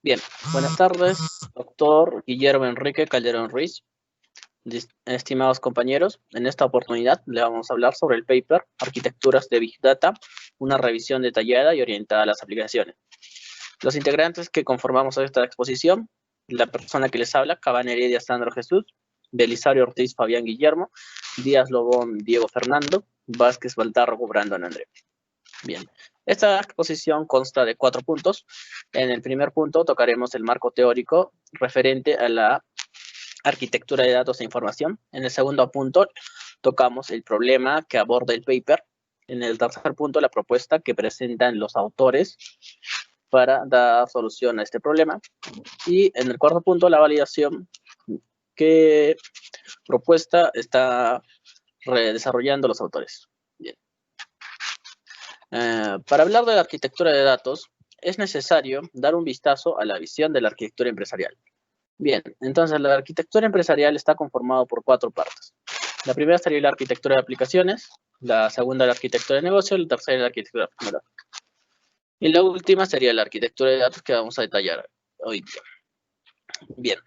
Bien, buenas tardes, doctor Guillermo Enrique Calderón Ruiz. Estimados compañeros, en esta oportunidad le vamos a hablar sobre el paper Arquitecturas de Big Data, una revisión detallada y orientada a las aplicaciones. Los integrantes que conformamos esta exposición, la persona que les habla, Cabán Heredia Sandro Jesús, Belisario Ortiz Fabián Guillermo, Díaz Lobón Diego Fernando, Vázquez Baltárrogo Brandon André. Bien, esta exposición consta de 4 puntos. En el primer punto tocaremos el marco teórico referente a la arquitectura de datos e información. En el segundo punto tocamos el problema que aborda el paper. En el tercer punto la propuesta que presentan los autores para dar solución a este problema. Y en el cuarto punto la validación que propuesta está desarrollando los autores. Bien. Para hablar de la arquitectura de datos, es necesario dar un vistazo a la visión de la arquitectura empresarial. Bien, entonces la arquitectura empresarial está conformada por 4 partes. La primera sería la arquitectura de aplicaciones, la segunda la arquitectura de negocio, la tercera la arquitectura tecnológica. Y la última sería la arquitectura de datos que vamos a detallar hoy día. Bien,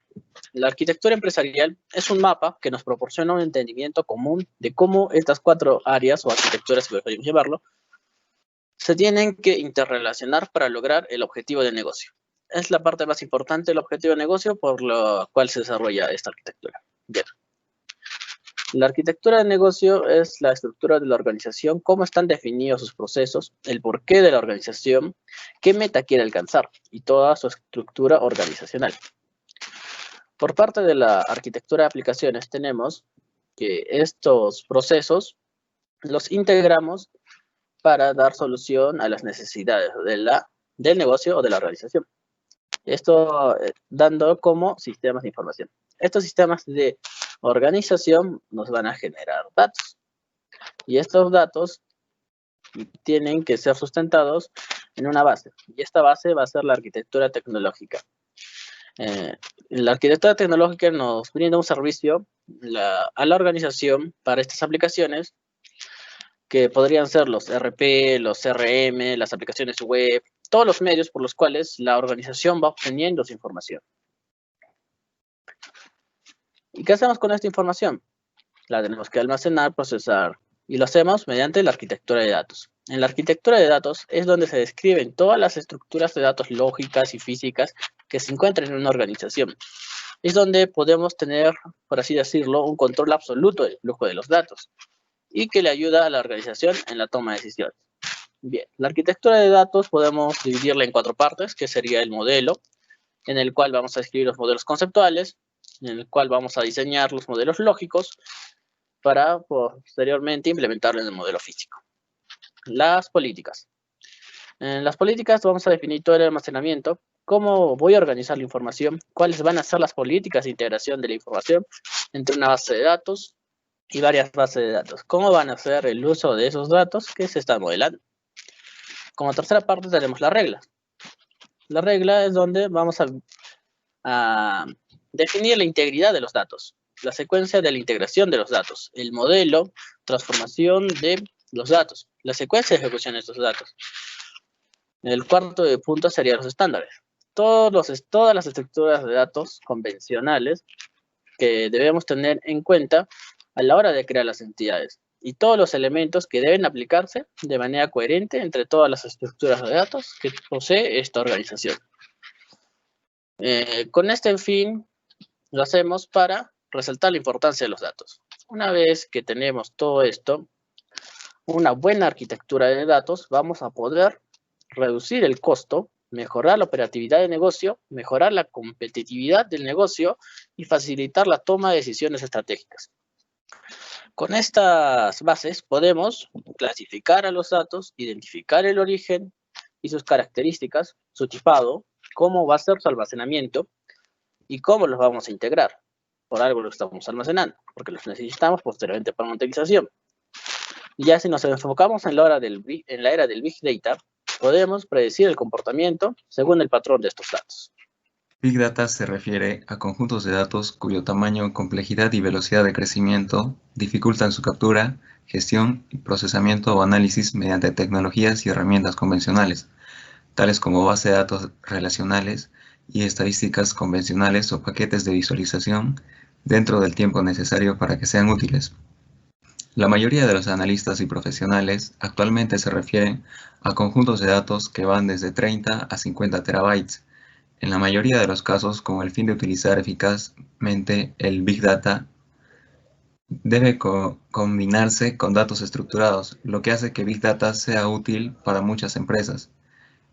la arquitectura empresarial es un mapa que nos proporciona un entendimiento común de cómo estas 4 áreas o arquitecturas, si podemos llamarlo, se tienen que interrelacionar para lograr el objetivo de negocio. Es la parte más importante del objetivo de negocio por lo cual se desarrolla esta arquitectura. Bien. La arquitectura de negocio es la estructura de la organización, cómo están definidos sus procesos, el porqué de la organización, qué meta quiere alcanzar y toda su estructura organizacional. Por parte de la arquitectura de aplicaciones tenemos que estos procesos los integramos para dar solución a las necesidades del negocio o de la organización. Esto dando como sistemas de información. Estos sistemas de organización nos van a generar datos. Y estos datos tienen que ser sustentados en una base. Y esta base va a ser la arquitectura tecnológica. La arquitectura tecnológica nos brinda un servicio a la organización para estas aplicaciones que podrían ser los ERP, los CRM, las aplicaciones web, todos los medios por los cuales la organización va obteniendo su información. ¿Y qué hacemos con esta información? La tenemos que almacenar, procesar, y lo hacemos mediante la arquitectura de datos. En la arquitectura de datos es donde se describen todas las estructuras de datos lógicas y físicas que se encuentran en una organización. Es donde podemos tener, por así decirlo, un control absoluto del flujo de los datos y que le ayuda a la organización en la toma de decisiones. Bien, la arquitectura de datos podemos dividirla en 4 partes, que sería el modelo, en el cual vamos a escribir los modelos conceptuales, en el cual vamos a diseñar los modelos lógicos para posteriormente implementarlo en el modelo físico. Las políticas. En las políticas vamos a definir todo el almacenamiento, cómo voy a organizar la información, cuáles van a ser las políticas de integración de la información entre una base de datos y varias bases de datos. ¿Cómo van a hacer el uso de esos datos que se están modelando? Como tercera parte tenemos las reglas. La regla es donde vamos a definir la integridad de los datos, la secuencia de la integración de los datos, el modelo, transformación de los datos, la secuencia de ejecución de estos datos. El cuarto punto serían los estándares. Todas las estructuras de datos convencionales que debemos tener en cuenta a la hora de crear las entidades y todos los elementos que deben aplicarse de manera coherente entre todas las estructuras de datos que posee esta organización. Con este fin lo hacemos para resaltar la importancia de los datos. Una vez que tenemos todo esto, una buena arquitectura de datos, vamos a poder reducir el costo, mejorar la operatividad de negocio, mejorar la competitividad del negocio y facilitar la toma de decisiones estratégicas. Con estas bases podemos clasificar a los datos, identificar el origen y sus características, su tipado, cómo va a ser su almacenamiento y cómo los vamos a integrar. Por algo lo estamos almacenando, porque los necesitamos posteriormente para una utilización. Y ya si nos enfocamos en la era del Big Data, podemos predecir el comportamiento según el patrón de estos datos. Big Data se refiere a conjuntos de datos cuyo tamaño, complejidad y velocidad de crecimiento dificultan su captura, gestión, procesamiento o análisis mediante tecnologías y herramientas convencionales, tales como bases de datos relacionales, y estadísticas convencionales o paquetes de visualización dentro del tiempo necesario para que sean útiles. La mayoría de los analistas y profesionales actualmente se refieren a conjuntos de datos que van desde 30 a 50 terabytes, en la mayoría de los casos con el fin de utilizar eficazmente el Big Data. Debe combinarse con datos estructurados, lo que hace que Big Data sea útil para muchas empresas.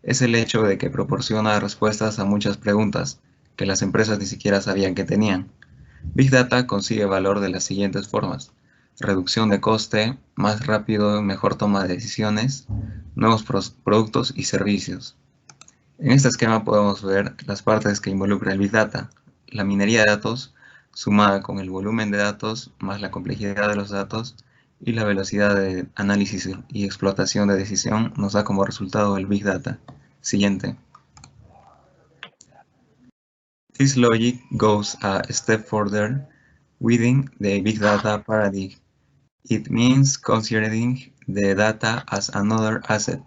Es el hecho de que proporciona respuestas a muchas preguntas que las empresas ni siquiera sabían que tenían. Big Data consigue valor de las siguientes formas: reducción de coste, más rápido, mejor toma de decisiones, nuevos productos y servicios. En este esquema podemos ver las partes que involucra el Big Data: la minería de datos, sumada con el volumen de datos, más la complejidad de los datos, y la velocidad de análisis y explotación de decisión nos da como resultado el Big Data. Siguiente. This logic goes a step further within the Big Data paradigm. It means considering the data as another asset.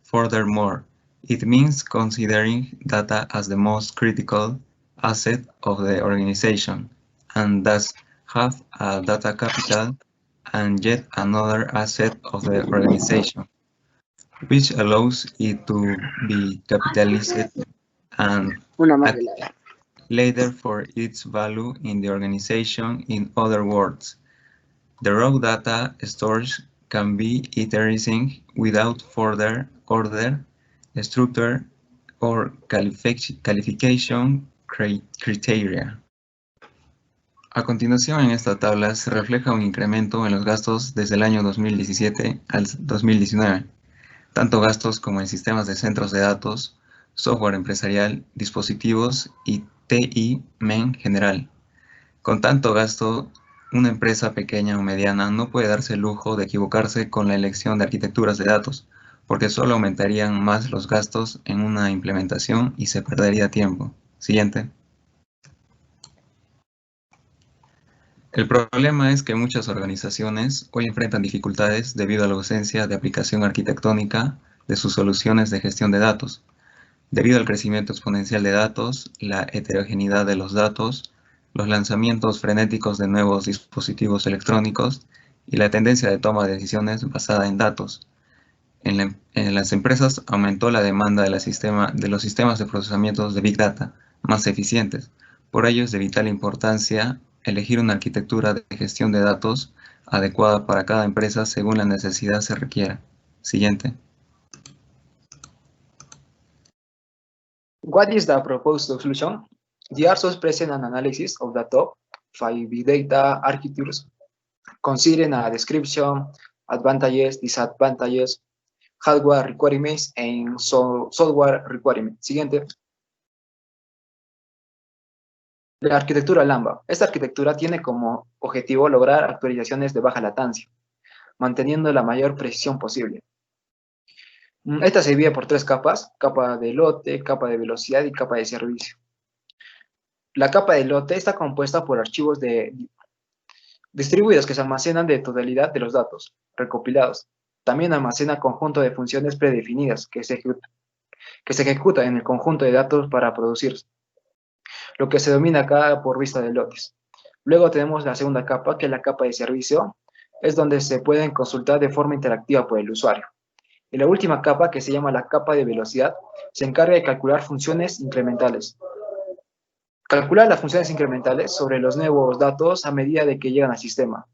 Furthermore, it means considering data as the most critical asset of the organization, and thus have a data capital and yet another asset of the organization, which allows it to be capitalized and Una más de la... later for its value in the organization. In other words, the raw data storage can be iterating without further order, structure, or calification criteria. A continuación, en esta tabla se refleja un incremento en los gastos desde el año 2017 al 2019, tanto gastos como en sistemas de centros de datos, software empresarial, dispositivos y TI en general. Con tanto gasto, una empresa pequeña o mediana no puede darse el lujo de equivocarse con la elección de arquitecturas de datos, porque solo aumentarían más los gastos en una implementación y se perdería tiempo. Siguiente. El problema es que muchas organizaciones hoy enfrentan dificultades debido a la ausencia de aplicación arquitectónica de sus soluciones de gestión de datos. Debido al crecimiento exponencial de datos, la heterogeneidad de los datos, los lanzamientos frenéticos de nuevos dispositivos electrónicos y la tendencia de toma de decisiones basada en datos. En las empresas aumentó la demanda de los sistemas de procesamiento de Big Data más eficientes. Por ello es de vital importancia elegir una arquitectura de gestión de datos adecuada para cada empresa según la necesidad se requiera. Siguiente. What is the proposed solution? The ARSOS present an analysis of the top 5 big data architectures, considering a description, advantages, disadvantages, hardware requirements, and software requirements. Siguiente. La arquitectura Lambda. Esta arquitectura tiene como objetivo lograr actualizaciones de baja latencia, manteniendo la mayor precisión posible. Esta se divide por 3 capas: capa de lote, capa de velocidad y capa de servicio. La capa de lote está compuesta por archivos distribuidos que se almacenan de totalidad de los datos recopilados. También almacena conjunto de funciones predefinidas que se ejecutan en el conjunto de datos para producir, lo que se denomina acá por vista de lotes. Luego tenemos la segunda capa, que es la capa de servicio, es donde se pueden consultar de forma interactiva por el usuario. Y la última capa, que se llama la capa de velocidad, se encarga de calcular funciones incrementales. Calcular las funciones incrementales sobre los nuevos datos a medida de que llegan al sistema.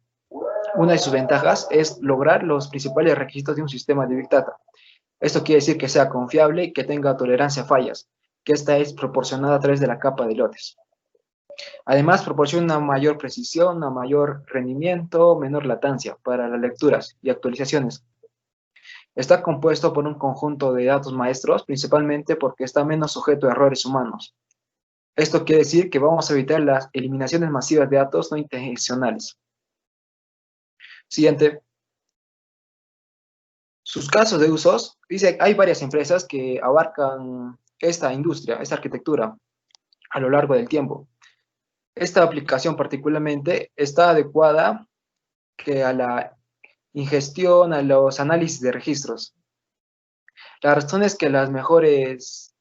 Una de sus ventajas es lograr los principales requisitos de un sistema de Big Data. Esto quiere decir que sea confiable y que tenga tolerancia a fallas, que esta es proporcionada a través de la capa de lotes. Además, proporciona una mayor precisión, un mayor rendimiento, menor latencia para las lecturas y actualizaciones. Está compuesto por un conjunto de datos maestros, principalmente porque está menos sujeto a errores humanos. Esto quiere decir que vamos a evitar las eliminaciones masivas de datos no intencionales. Siguiente. Sus casos de usos. Dice, hay varias empresas que abarcan esta industria, esta arquitectura, a lo largo del tiempo. Esta aplicación particularmente está adecuada a la ingestión, a los análisis de registros. La razón es que las mejores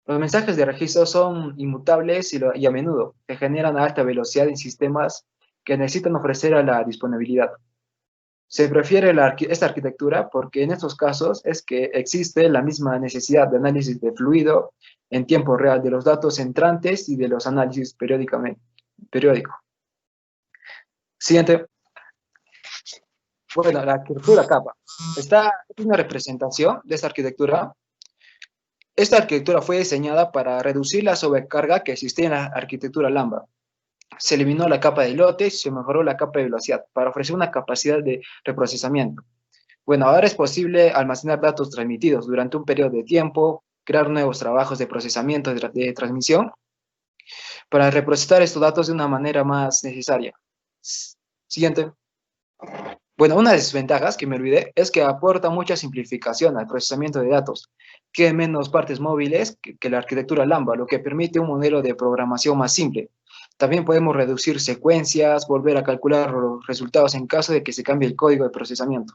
Los mensajes de registro son inmutables y a menudo se generan a alta velocidad en sistemas que necesitan ofrecer a la disponibilidad. Se prefiere esta arquitectura porque en estos casos es que existe la misma necesidad de análisis de fluido en tiempo real de los datos entrantes y de los análisis periódico. Siguiente. Bueno, la arquitectura capa. Esta es una representación de esta arquitectura. Esta arquitectura fue diseñada para reducir la sobrecarga que existía en la arquitectura Lambda. Se eliminó la capa de lote y se mejoró la capa de velocidad para ofrecer una capacidad de reprocesamiento. Bueno, ahora es posible almacenar datos transmitidos durante un periodo de tiempo, crear nuevos trabajos de procesamiento de transmisión para reprocesar estos datos de una manera más necesaria. Siguiente. Bueno, una de sus ventajas, que me olvidé, es que aporta mucha simplificación al procesamiento de datos, que menos partes móviles que la arquitectura Lambda, lo que permite un modelo de programación más simple. También podemos reducir secuencias, volver a calcular los resultados en caso de que se cambie el código de procesamiento.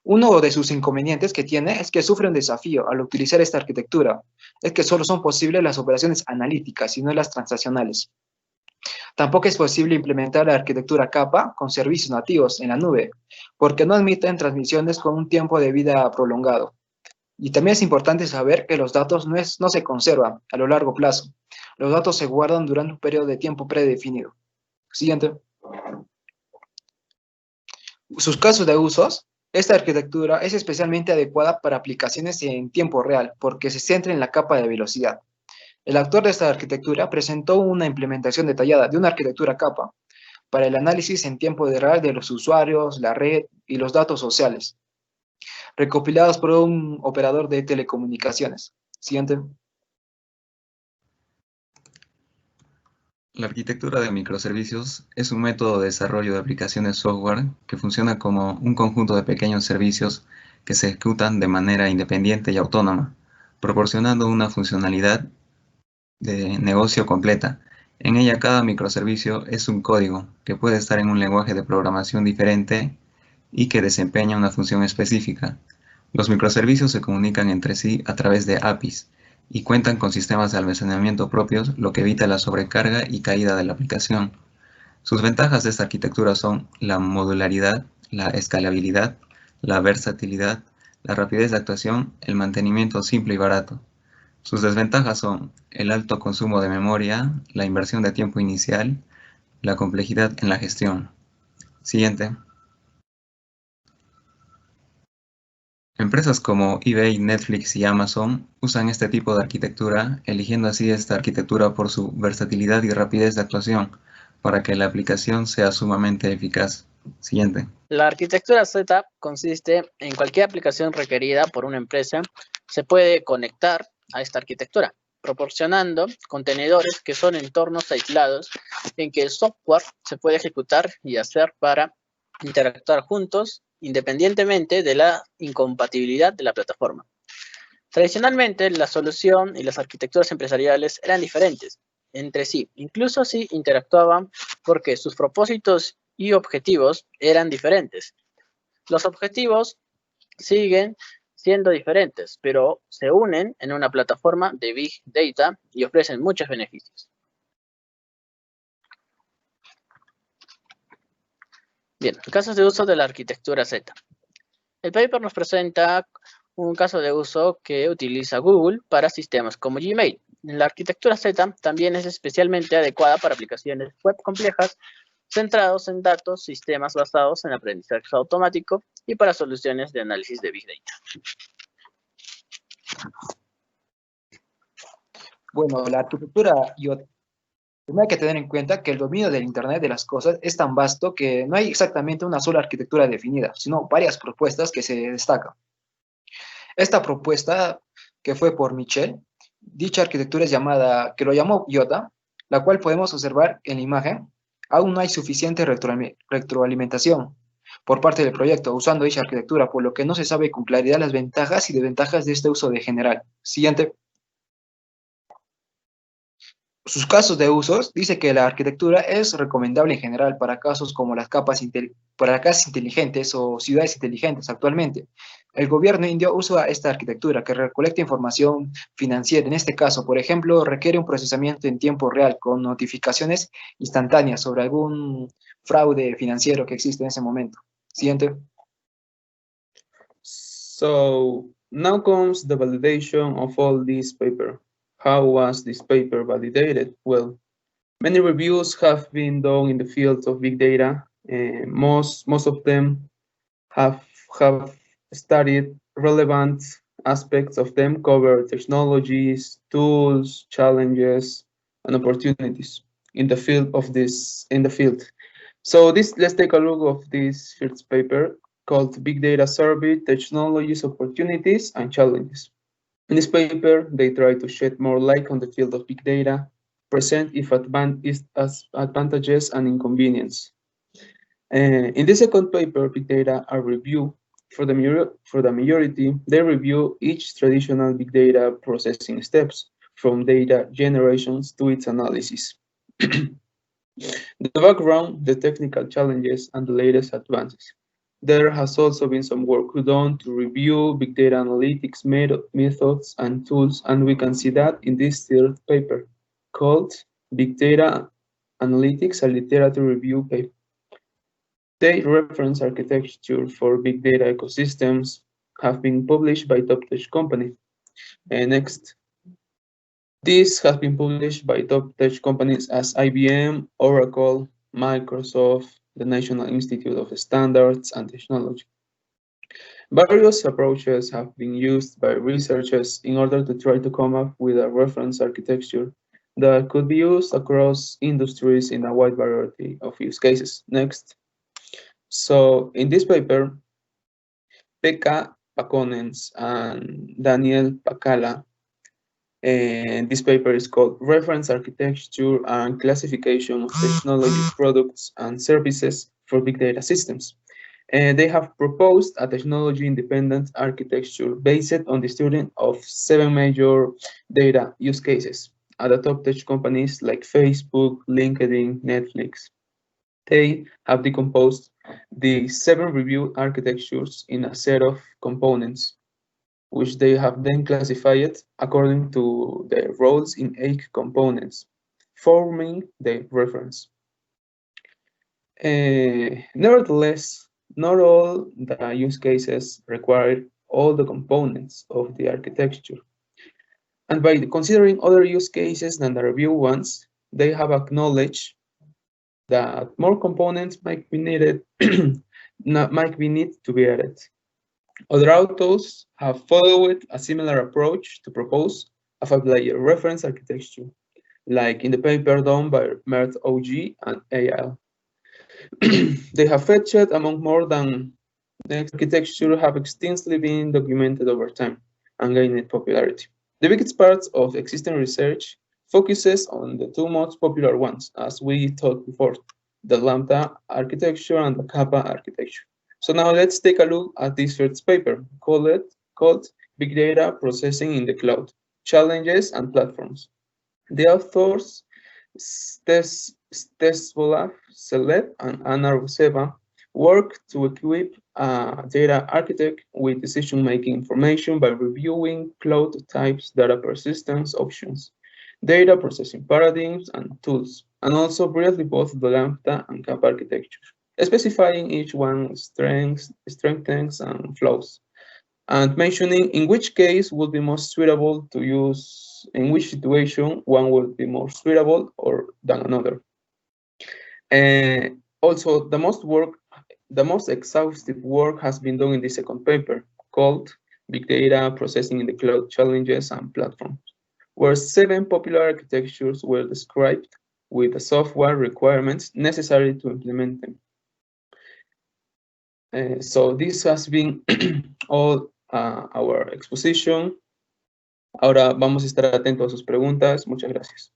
Uno de sus inconvenientes que tiene es que sufre un desafío al utilizar esta arquitectura, es que solo son posibles las operaciones analíticas y no las transaccionales. Tampoco es posible implementar la arquitectura capa con servicios nativos en la nube, porque no admiten transmisiones con un tiempo de vida prolongado. Y también es importante saber que los datos no se conservan a lo largo plazo. Los datos se guardan durante un periodo de tiempo predefinido. Siguiente. Sus casos de usos. Esta arquitectura es especialmente adecuada para aplicaciones en tiempo real, porque se centra en la capa de velocidad. El autor de esta arquitectura presentó una implementación detallada de una arquitectura capa para el análisis en tiempo real de los usuarios, la red y los datos sociales, recopilados por un operador de telecomunicaciones. Siguiente. La arquitectura de microservicios es un método de desarrollo de aplicaciones software que funciona como un conjunto de pequeños servicios que se ejecutan de manera independiente y autónoma, proporcionando una funcionalidad de negocio completa. En ella cada microservicio es un código que puede estar en un lenguaje de programación diferente y que desempeña una función específica. Los microservicios se comunican entre sí a través de APIs y cuentan con sistemas de almacenamiento propios, lo que evita la sobrecarga y caída de la aplicación. Sus ventajas de esta arquitectura son la modularidad, la escalabilidad, la versatilidad, la rapidez de actuación, el mantenimiento simple y barato. Sus desventajas son el alto consumo de memoria, la inversión de tiempo inicial, la complejidad en la gestión. Siguiente. Empresas como eBay, Netflix y Amazon usan este tipo de arquitectura, eligiendo así esta arquitectura por su versatilidad y rapidez de actuación, para que la aplicación sea sumamente eficaz. Siguiente. La arquitectura Z consiste en cualquier aplicación requerida por una empresa se puede conectar a esta arquitectura, proporcionando contenedores que son entornos aislados en que el software se puede ejecutar y hacer para interactuar juntos independientemente de la incompatibilidad de la plataforma. Tradicionalmente, la solución y las arquitecturas empresariales eran diferentes entre sí, incluso si interactuaban porque sus propósitos y objetivos eran diferentes. Los objetivos siguen siendo diferentes, pero se unen en una plataforma de Big Data y ofrecen muchos beneficios. Bien, casos de uso de la arquitectura Z. El paper nos presenta un caso de uso que utiliza Google para sistemas como Gmail. La arquitectura Z también es especialmente adecuada para aplicaciones web complejas centrados en datos, sistemas basados en aprendizaje automático y para soluciones de análisis de Big Data. Bueno, la arquitectura IoT. Primero hay que tener en cuenta que el dominio del Internet de las cosas es tan vasto que no hay exactamente una sola arquitectura definida, sino varias propuestas que se destacan. Esta propuesta, que fue por Michel, dicha arquitectura es llamada, que lo llamó IOTA, la cual podemos observar en la imagen. Aún no hay suficiente retroalimentación por parte del proyecto usando dicha arquitectura, por lo que no se sabe con claridad las ventajas y desventajas de este uso de general. Siguiente. Sus casos de usos, dice que la arquitectura es recomendable en general para casos como las casas inteligentes o ciudades inteligentes actualmente, El gobierno indio usa esta arquitectura que recolecta información financiera. En este caso, por ejemplo, requiere un procesamiento en tiempo real con notificaciones instantáneas sobre algún fraude financiero que existe en ese momento. Siguiente. So now comes the validation of all this paper. How was this paper validated? Well, many reviews have been done in the field of big data. Most of them have studied relevant aspects of them, cover technologies, tools, challenges, and opportunities in the field. So let's take a look of this first paper called Big Data Survey, Technologies, Opportunities, and Challenges. In this paper, they try to shed more light on the field of big data, present its advantages and inconvenience. In the second paper, Big Data are reviewed. For the majority, they review each traditional big data processing steps, from data generations to its analysis. The background, the technical challenges, and the latest advances. There has also been some work done to review big data analytics methods and tools, and we can see that in this third paper called Big Data Analytics, a literature review paper. They reference architecture for big data ecosystems have been published by top-tech companies. Next, this has been published by top-tech companies as IBM, Oracle, Microsoft, the National Institute of Standards and Technology. Various approaches have been used by researchers in order to try to come up with a reference architecture that could be used across industries in a wide variety of use cases. Next. So in this paper, Pekka Pakonens and Daniel Pakala, and this paper is called Reference Architecture and Classification of Technology Products and Services for Big Data Systems. And they have proposed a technology-independent architecture based on the study of 7 major data use cases at the top tech companies like Facebook, LinkedIn, Netflix. They have decomposed the 7 reviewed architectures in a set of components, which they have then classified according to their roles in 8 components, forming the reference. Nevertheless, not all the use cases require all the components of the architecture. And by considering other use cases than the review ones, they have acknowledged that more components might be needed to be added. Other authors have followed a similar approach to propose a 5-layer reference architecture, like in the paper done by Mert OG and AL. They have featured among more than the architecture have extensively been documented over time and gained popularity. The biggest part of existing research focuses on the 2 most popular ones, as we talked before, the Lambda architecture and the Kappa architecture. So now let's take a look at this first paper called Big Data Processing in the Cloud, Challenges and Platforms. The authors, Stesvolav Selev and Anna Ruseva, work to equip a data architect with decision-making information by reviewing cloud types, data persistence options, data processing paradigms and tools, and also briefly both the Lambda and Kappa architectures, specifying each one's strengths and flaws, and mentioning in which case would be most suitable to use, in which situation one would be more suitable than another. Also, the most exhaustive work has been done in the second paper, called Big Data Processing in the Cloud, Challenges and Platforms, where 7 popular architectures were described with the software requirements necessary to implement them. So this has been all our exposition. Ahora vamos a estar atentos a sus preguntas. Muchas gracias.